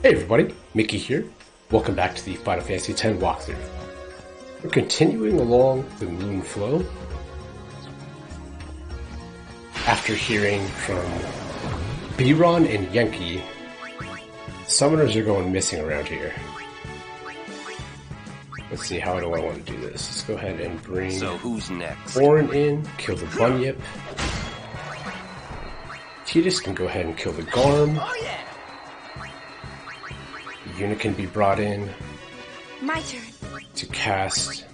Hey everybody, Mickey here. Welcome back to the Final Fantasy X walkthrough. We're continuing along the moon flow. After hearing from Biron and Yenki, summoners are going missing around here. Let's see, how do I want to do this? Let's go ahead and bring who's next? Orin in, kill the Bunyip. Tidus can go ahead and kill the Garm. Oh yeah! Unit can be brought in My turn. to cast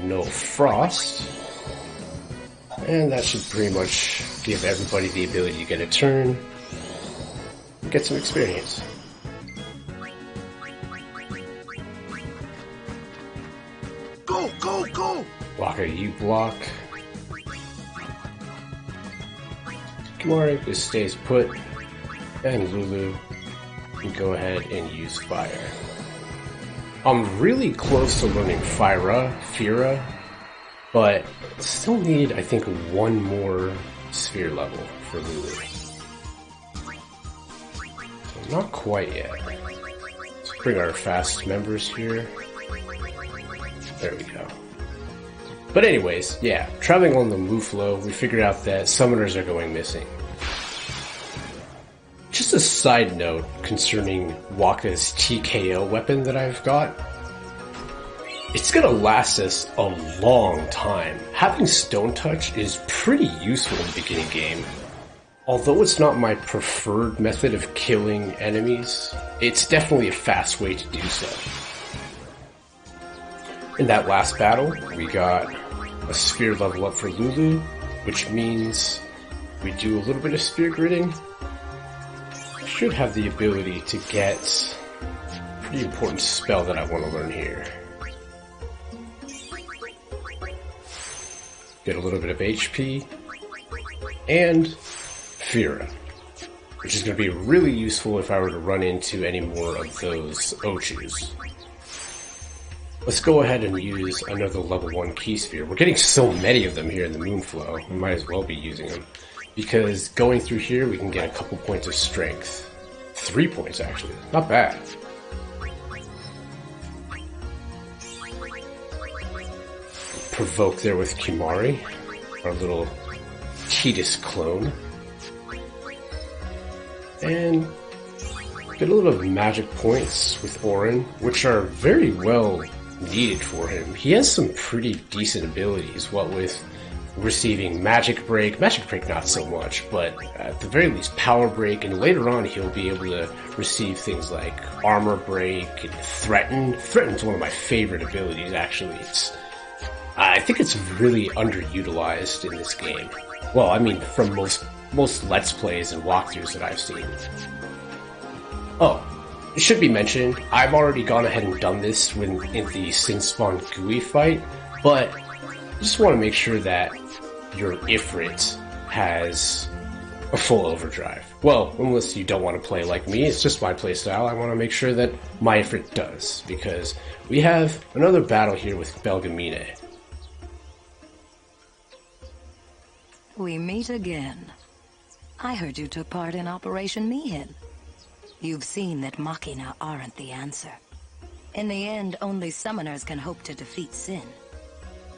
No Frost. And that should pretty much give everybody the ability to get a turn and get some experience. Go, go, go! Waka, you block. Kimari just stays put. And Lulu can go ahead and use fire. I'm really close to learning Fira, but still need, I think, one more sphere level for Lulu. So not quite yet. Let's bring our fast members here. There we go. But anyways, yeah, traveling on the Muflo, we figured out that summoners are going missing. Just a side note concerning Waka's TKO weapon that I've got. It's gonna last us a long time. Having Stone Touch is pretty useful in the beginning game. Although it's not my preferred method of killing enemies, it's definitely a fast way to do so. In that last battle, we got a sphere level up for Lulu, which means we do a little bit of spear gridding. Should have the ability to get a pretty important spell that I want to learn here. Get a little bit of HP and Fira, which is going to be really useful if I were to run into any more of those Ochus. Let's go ahead and use another level 1 key sphere. We're getting so many of them here in the Moonflow, we might as well be using them. Because going through here, we can get a couple points of strength. 3 points, actually. Not bad. Provoke there with Kimari, our little Tidus clone. And get a little of magic points with Orin, which are very well needed for him. He has some pretty decent abilities, what with receiving Magic Break not so much, but at the very least Power Break, and later on he'll be able to receive things like Armor Break and Threaten. Threaten's one of my favorite abilities, actually. I think it's really underutilized in this game. Well, I mean, from most Let's Plays and walkthroughs that I've seen. Oh, it should be mentioned, I've already gone ahead and done this in the Sinspawn GUI fight, but I just want to make sure that your Ifrit has a full overdrive. Well, unless you don't want to play like me, it's just my playstyle. I want to make sure that my Ifrit does, because we have another battle here with Belgamine. We meet again. I heard you took part in Operation Mihin. You've seen that Machina aren't the answer. In the end, only summoners can hope to defeat Sin.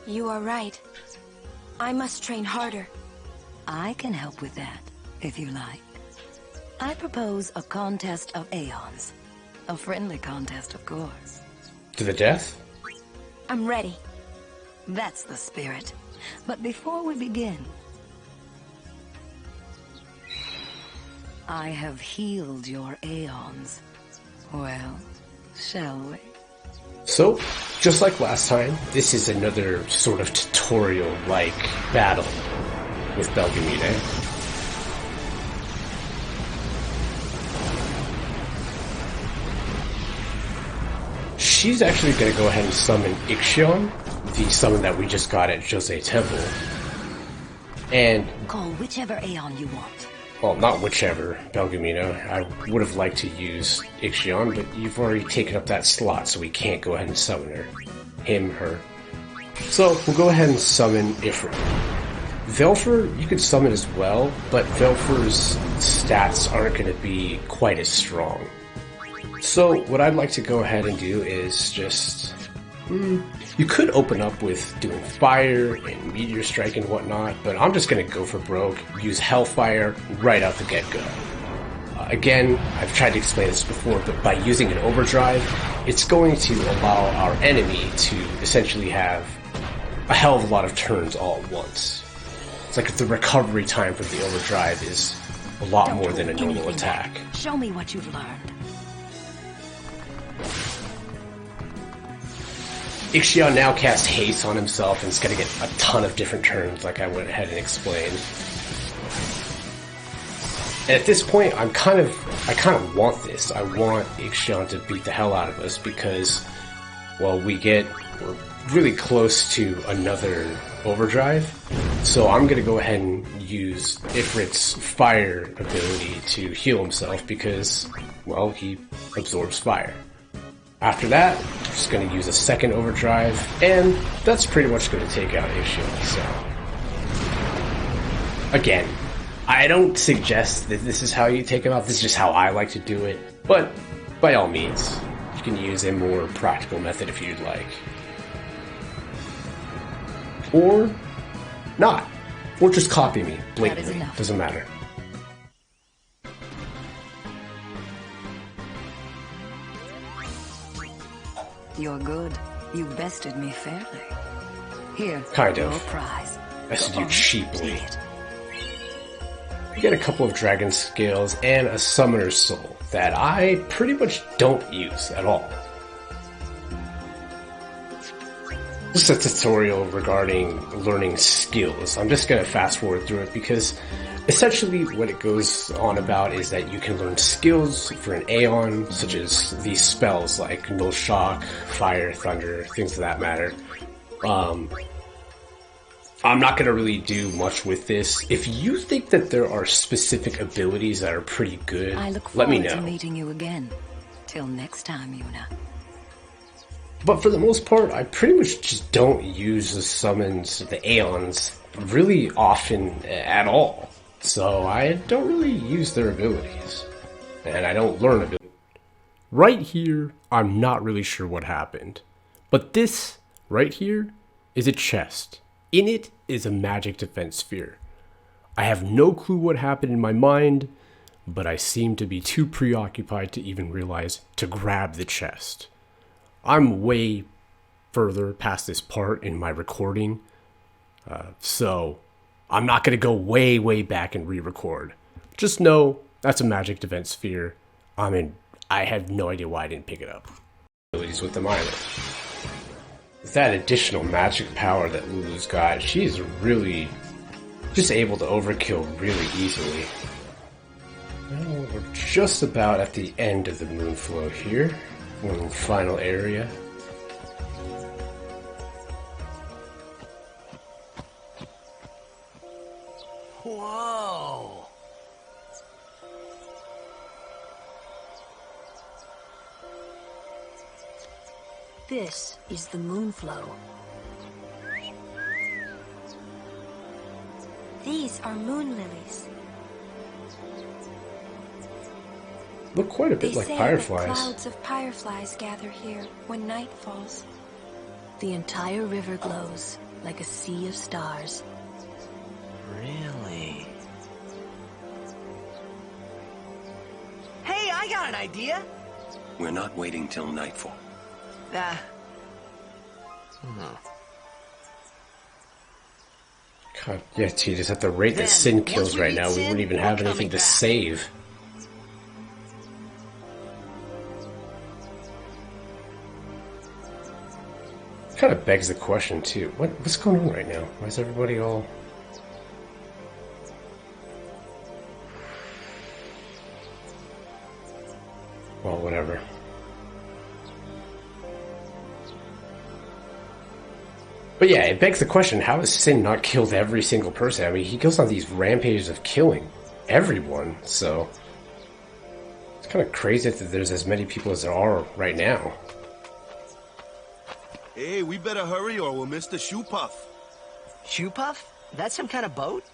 You are right. I must train harder. I can help with that, if you like. I propose a contest of Aeons. A friendly contest, of course. To the death? I'm ready. That's the spirit. But before we begin, I have healed your Aeons. Well, shall we? So, just like last time, this is another sort of tutorial-like battle with Belgamine. She's actually going to go ahead and summon Ixion, the summon that we just got at Jose Temple. And call whichever Aeon you want. Well, not whichever, Belgamino. I would have liked to use Ixion, but you've already taken up that slot, so we can't go ahead and summon her. Him, her. So, we'll go ahead and summon Ifrit. Velfer, you could summon as well, but Velfer's stats aren't going to be quite as strong. So what I'd like to go ahead and do is just... you could open up with doing fire and meteor strike and whatnot, but I'm just going to go for broke, use hellfire right out the get-go. Again, I've tried to explain this before, but by using an overdrive, it's going to allow our enemy to essentially have a hell of a lot of turns all at once. It's like the recovery time for the overdrive is a lot more than a normal attack. Show me what you've learned. Ixia now casts haste on himself and is going to get a ton of different turns like I went ahead and explained. And at this point, I kind of want this. I want Ixia to beat the hell out of us because, well, we're really close to another overdrive. So I'm going to go ahead and use Ifrit's fire ability to heal himself because, well, he absorbs fire. After that, I'm just going to use a second overdrive, and that's pretty much going to take out Ixia. So, again, I don't suggest that this is how you take him out. This is just how I like to do it. But by all means, you can use a more practical method if you'd like. Or not. Or just copy me blatantly. Doesn't matter. You're good. You bested me fairly. Here, kind your of. prize. I said you cheaply. You get a couple of dragon scales and a summoner's soul that I pretty much don't use at all. Just a tutorial regarding learning skills. I'm just going to fast forward through it because essentially what it goes on about is that you can learn skills for an Aeon, such as these spells like Null Shock, Fire, Thunder, things of that matter. I'm not going to really do much with this. If you think that there are specific abilities that are pretty good, let me know. I look forward to meeting you again. Till next time, Yuna. But for the most part, I pretty much just don't use the summons, the Aeons, really often at all. So I don't really use their abilities. And I don't learn abilities. Right here, I'm not really sure what happened. But this, right here, is a chest. In it is a magic defense sphere. I have no clue what happened in my mind, but I seem to be too preoccupied to even realize to grab the chest. I'm way further past this part in my recording, so I'm not going to go way back and re-record. Just know that's a magic defense sphere. I have no idea why I didn't pick it up. Abilities with them either. With that additional magic power that Lulu's got, she is really just able to overkill really easily. Well, we're just about at the end of the Moonflow here. One final area. Whoa! This is the Moonflow. These are moon lilies. Look quite a bit like fireflies. That clouds of fireflies gather here when night falls. The entire river glows like a sea of stars. Really? Hey, I got an idea! We're not waiting till nightfall. God, yeah, Jesus, at the rate that Sin kills right now, we wouldn't even have anything to save. Kind of begs the question, too. What's going on right now? Why is everybody all... Well, whatever. But yeah, it begs the question, how has Sin not killed every single person? I mean, he goes on these rampages of killing everyone, so... It's kind of crazy that there's as many people as there are right now. Hey, we better hurry or we'll miss the shoe puff. Shoe puff? That's some kind of boat?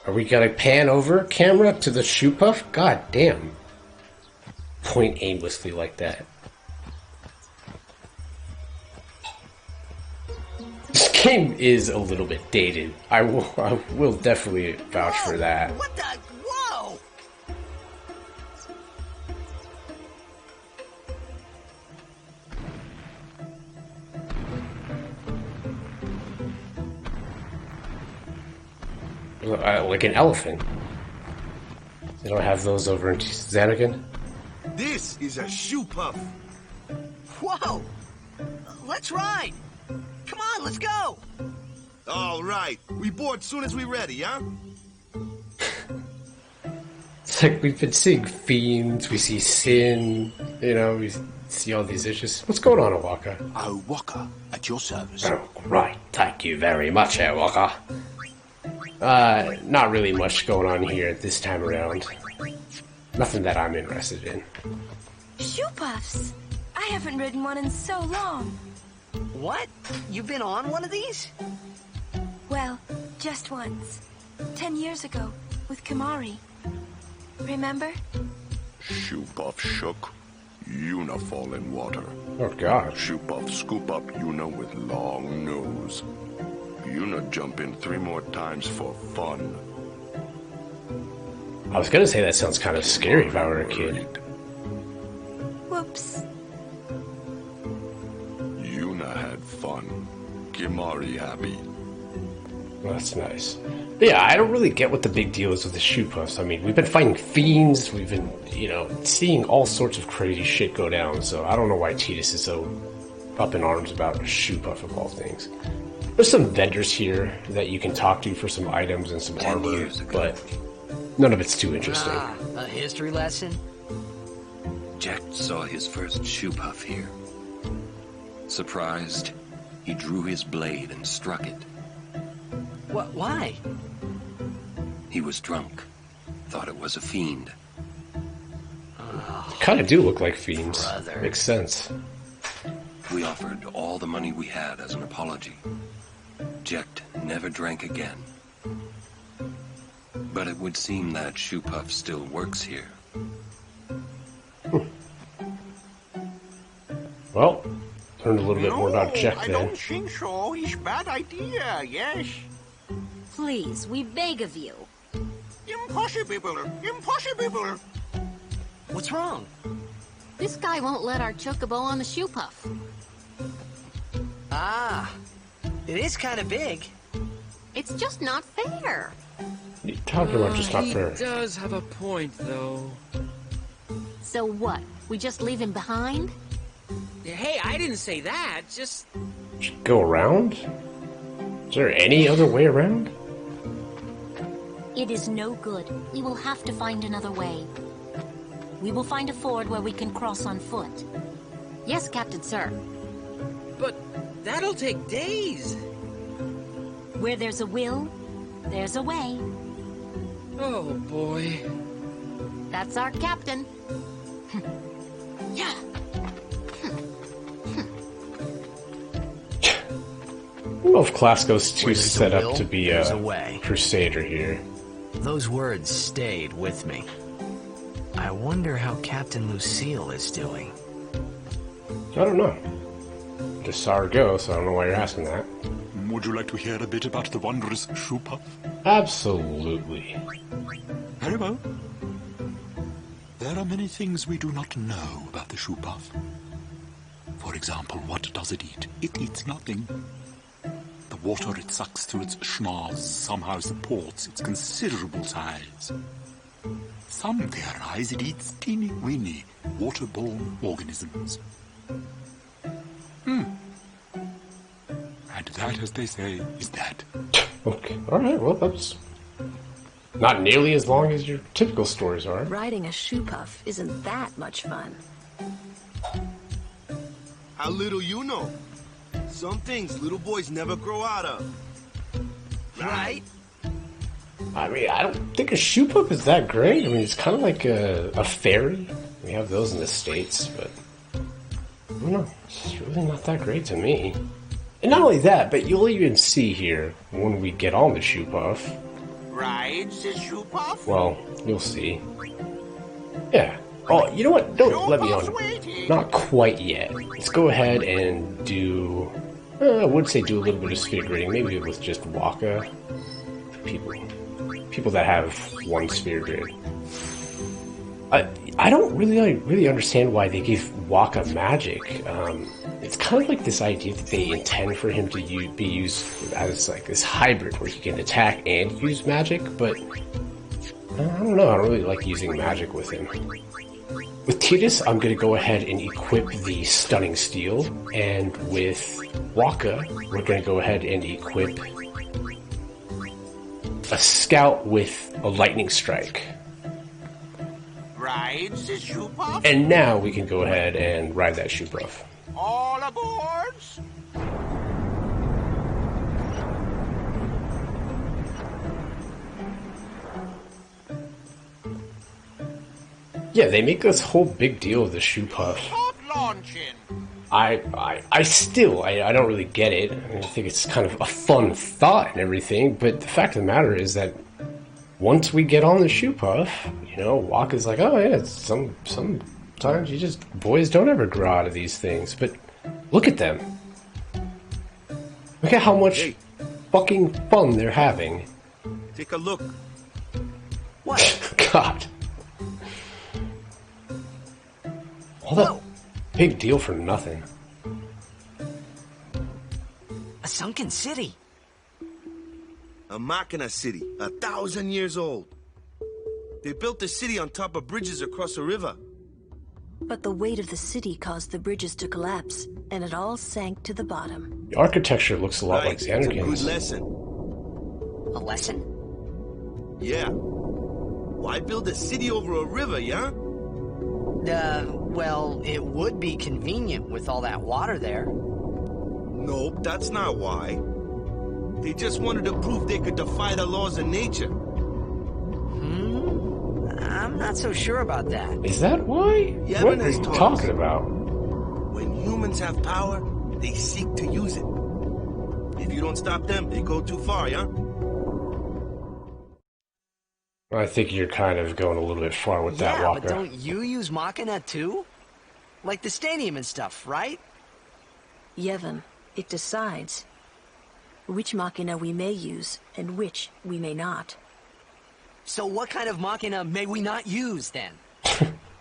Are we gonna pan over camera to the shoe puff? God damn. Point aimlessly like that. This game is a little bit dated. I will definitely vouch for that. What the? Whoa! Like an elephant. They don't have those over in Xanagan? This is a shoe puff. Whoa! Let's ride! Come on, let's go! All right. We board soon as we ready, huh? It's like we've been seeing fiends, we see sin, you know, we see all these issues. What's going on, Awaka? Oh, Walker, at your service. Oh, right. Thank you very much, Awaka. Not really much going on here this time around. Nothing that I'm interested in. Shoe puffs! I haven't ridden one in so long. What? You've been on one of these? Well, just once. 10 years ago, with Kamari. Remember? Shoe puff shook. Yuna fall in water. Oh, God. Shoe puff scoop up Yuna with long nose. Yuna jump in 3 more times for fun. I was gonna say that sounds kind of scary if I were a kid. Whoops. Yuna had fun. Kimari happy. Well, that's nice. But yeah, I don't really get what the big deal is with the shoe puffs. I mean, we've been fighting fiends, we've been, you know, seeing all sorts of crazy shit go down, so I don't know why Tidus is so up in arms about a shoe puff of all things. There's some vendors here that you can talk to for some items and some 10 armor, years ago. but none of it's too interesting. Ah, a history lesson? Jack saw his first shoe puff here. Surprised, he drew his blade and struck it. What? Why? He was drunk. Thought it was a fiend. Kind of do look like fiends. Brother. Makes sense. We offered all the money we had as an apology. Jecht never drank again. But it would seem that shoe puff still works here. Well, learned a little bit more about Jack I then. don't think so. It's bad idea, yes. Please, we beg of you. Impossible. Impossible. What's wrong? This guy won't let our chocobo on the shoe puff. Ah, it is kind of big. It's just not fair. You're talking about just not fair. He does have a point, though. So what? We just leave him behind? Hey, I didn't say that. Just Go around? Is there any other way around? It is no good. We will have to find another way. We will find a ford where we can cross on foot. Yes, Captain Sir. But that'll take days. Where there's a will, there's a way. Oh, boy. That's our captain. Yeah. I don't know if Clasco's too Where there's a set up will, to be there's a a way. crusader here. Those words stayed with me. I wonder how Captain Lucille is doing. I don't know. Just saw her go, so I don't know why you're asking that. Would you like to hear a bit about the wondrous shoe puff? Absolutely. Very well. There are many things we do not know about the shoe puff. For example, what does it eat? It eats nothing. The water it sucks through its schnoz somehow supports its considerable size. Some theorize it eats teeny-weeny waterborne organisms. And that, as they say, is that. Okay. Alright, well, that's not nearly as long as your typical stories are. Riding a shoe puff isn't that much fun. How little you know. Some things little boys never grow out of. Right? I mean, I don't think a shoe puff is that great. I mean, it's kind of like a fairy. We have those in the States, but I don't know. It's really not that great to me. And not only that, but you'll even see here when we get on the shoe puff, Rides the shoe puff? Well, you'll see. Yeah. Oh, you know what? Don't let me on. Not quite yet. Let's go ahead and do... I would say do a little bit of sphere grading. Maybe with just Waka. People that have one sphere grid. I don't really understand why they gave Waka magic. It's kind of like this idea that they intend for him to be used as like this hybrid where he can attack and use magic, but I don't know. I don't really like using magic with him. With Tidus, I'm going to go ahead and equip the Stunning Steel, and with Waka, we're going to go ahead and equip a Scout with a Lightning Strike. Rides the shoe puff? And now we can go ahead and ride that shoe puff. All aboards? Yeah, they make this whole big deal of the shoe puff. Launching. I don't really get it. I think it's kind of a fun thought and everything, but the fact of the matter is that once we get on the shoe puff, you know, Waka's like, oh yeah, sometimes boys don't ever grow out of these things, but look at them. Look at how much fucking fun they're having. Take a look. What? God. All that big deal for nothing. A sunken city. A Machina city, 1,000 years old. They built the city on top of bridges across a river. But the weight of the city caused the bridges to collapse, and it all sank to the bottom. The architecture looks a lot like Xanarkin's. Good lesson. A lesson? Yeah. Why build a city over a river, yeah? Well, it would be convenient with all that water there. Nope, that's not why. They just wanted to prove they could defy the laws of nature. I'm not so sure about that. Is that why? What are you talking about? When humans have power, they seek to use it. If you don't stop them, they go too far, yeah? I think you're kind of going a little bit far with that, Walker. But don't you use Machina too? Like the stadium and stuff, right? Yevon, it decides which Machina we may use and which we may not. So what kind of Machina may we not use, then?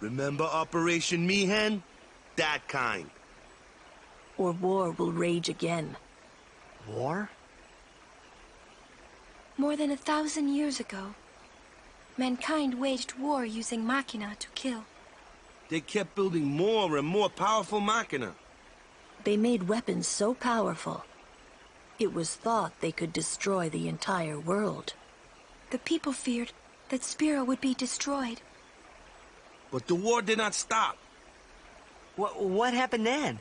Remember Operation Mihen? That kind. Or war will rage again. War? More than 1,000 years ago, mankind waged war using Machina to kill. They kept building more and more powerful Machina. They made weapons so powerful, it was thought they could destroy the entire world. The people feared that Spira would be destroyed. But the war did not stop. What happened then?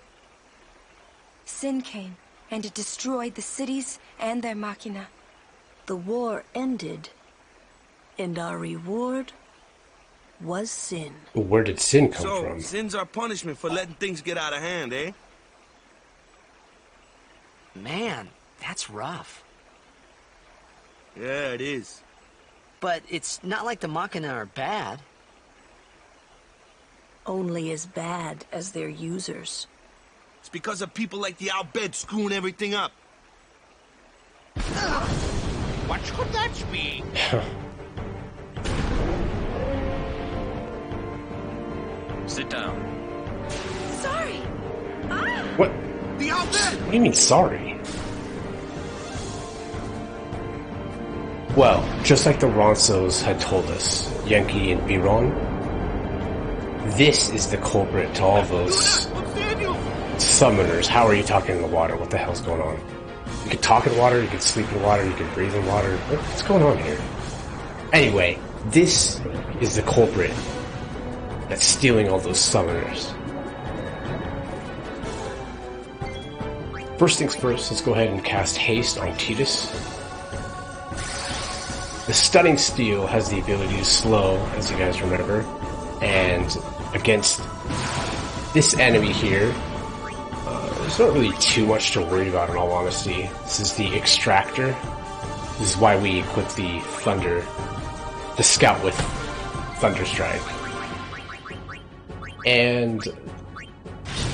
Sin came, and it destroyed the cities and their Machina. The war ended, and our reward was sin. Where did sin come from? So, sin's our punishment for letting things get out of hand, eh? Man, that's rough. Yeah, it is. But it's not like the Machina are bad. Only as bad as their users. It's because of people like the Albed screwing everything up. What could that be? Sit down. Sorry! Ah! What? The Albed! What do you mean, sorry? Well, just like the Ronsos had told us, Yankee and Biron, this is the culprit to all those summoners. How are you talking in the water? What the hell's going on? You can talk in water, you can sleep in water, you can breathe in water. What's going on here? Anyway, this is the culprit that's stealing all those summoners. First things first, let's go ahead and cast Haste on Tidus. The Stunning Steel has the ability to slow, as you guys remember, and against this enemy here, there's not really too much to worry about in all honesty. This is the Extractor. This is why we equip the Scout with Thunder Strike. And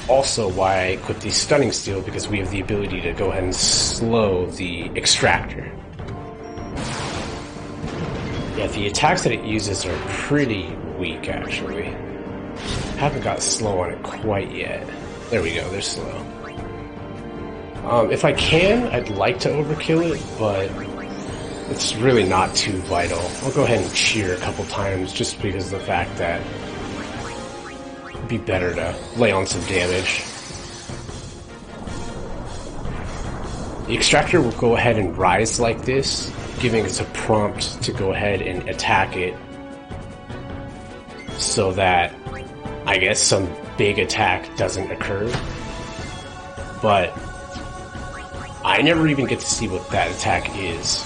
also why I equip the Stunning Steel, because we have the ability to go ahead and slow the Extractor. Yeah, the attacks that it uses are pretty weak, actually. Haven't got slow on it quite yet. There we go, they're slow. If I can, I'd like to overkill it, but it's really not too vital. I'll go ahead and cheer a couple times just because of the fact that it'd be better to lay on some damage. The Extractor will go ahead and rise like this, giving us a prompt to go ahead and attack it so that, I guess, some big attack doesn't occur. But I never even get to see what that attack is.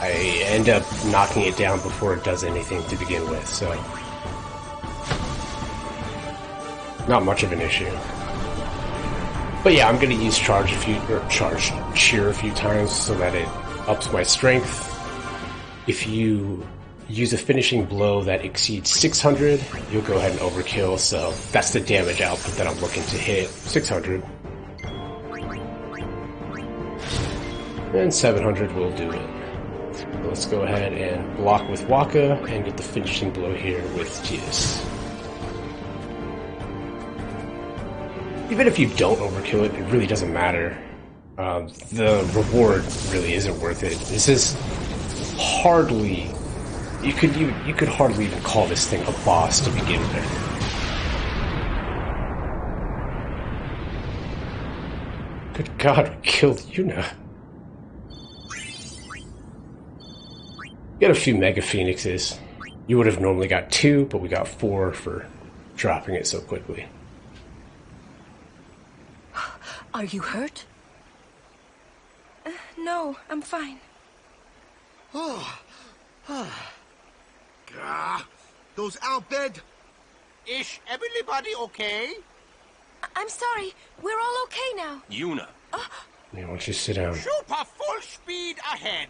I end up knocking it down before it does anything to begin with, so not much of an issue. But yeah, I'm gonna use cheer a few times so that it ups my strength. If you use a finishing blow that exceeds 600, you'll go ahead and overkill, so that's the damage output that I'm looking to hit, 600. And 700 will do it. Let's go ahead and block with Waka and get the finishing blow here with Tias. Even if you don't overkill it, it really doesn't matter. The reward really isn't worth it. This is hardly... You could hardly even call this thing a boss to begin with. Good God, we killed Yuna. Got a few Mega Phoenixes. You would have normally got 2, but we got 4 for dropping it so quickly. Are you hurt? No, I'm fine. Those Albed... Is everybody okay? I'm sorry. We're all okay now. Yuna. Yeah, why don't you sit down? Super full speed ahead.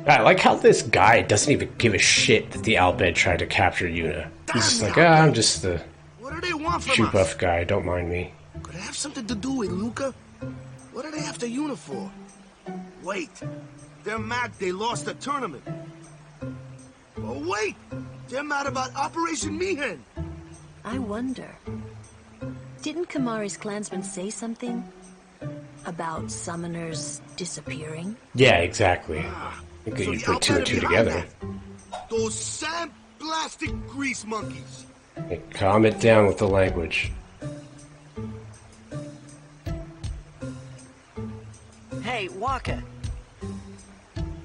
I like how this guy doesn't even give a shit that the Albed tried to capture Yuna. He's just like, I'm just the What do they want from shoot us? buff guy, don't mind me. Could it have something to do with Luca? What are they after Yuna for? Wait, they're mad they lost the tournament. Oh wait, they're mad about Operation Mihen. I wonder. Didn't Kamari's clansmen say something about summoners disappearing? Yeah, exactly. I think you put 2 and 2 together. Those sandblasted grease monkeys. Hey, calm it down with the language. Hey, Waka.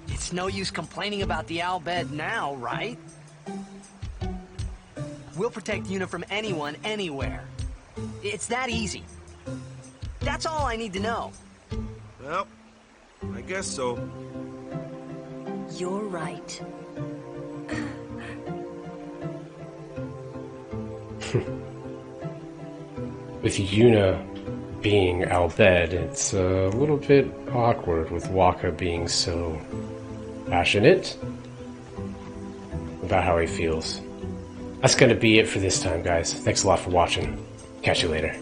It's no use complaining about the Albed now, right? We'll protect Yuna from anyone, anywhere. It's that easy. That's all I need to know. Well, I guess so. You're right. With Yuna being Albed, it's a little bit awkward with Waka being so passionate about how he feels. That's gonna be it for this time, guys. Thanks a lot for watching. Catch you later.